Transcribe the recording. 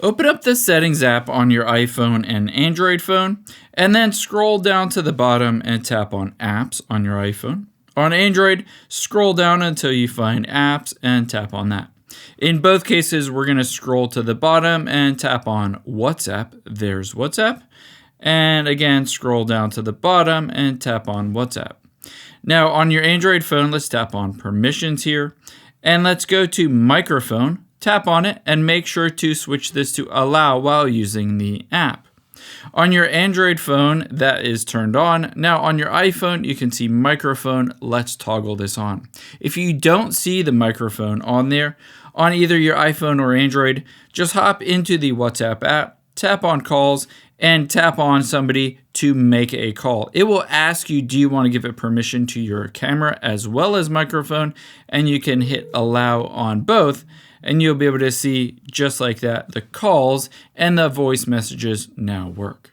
Open up the Settings app on your iPhone and Android phone, and then scroll down to the bottom and tap on Apps on your iPhone. On Android, scroll down until you find Apps and tap on that. In both cases, we're going to scroll to the bottom and tap on WhatsApp. There's WhatsApp. And again, scroll down to the bottom and tap on WhatsApp. Now, on your Android phone, let's tap on Permissions here. And let's go to Microphone. Tap on it and make sure to switch this to Allow while using the app. On your Android phone, that is turned on. Now on your iPhone, you can see Microphone. Let's toggle this on. If you don't see the microphone on there, on either your iPhone or Android, just hop into the WhatsApp app, tap on Calls, and tap on somebody to make a call. It will ask you, do you want to give it permission to your camera as well as microphone? And you can hit Allow on both. And you'll be able to see, just like that, the calls and the voice messages now work.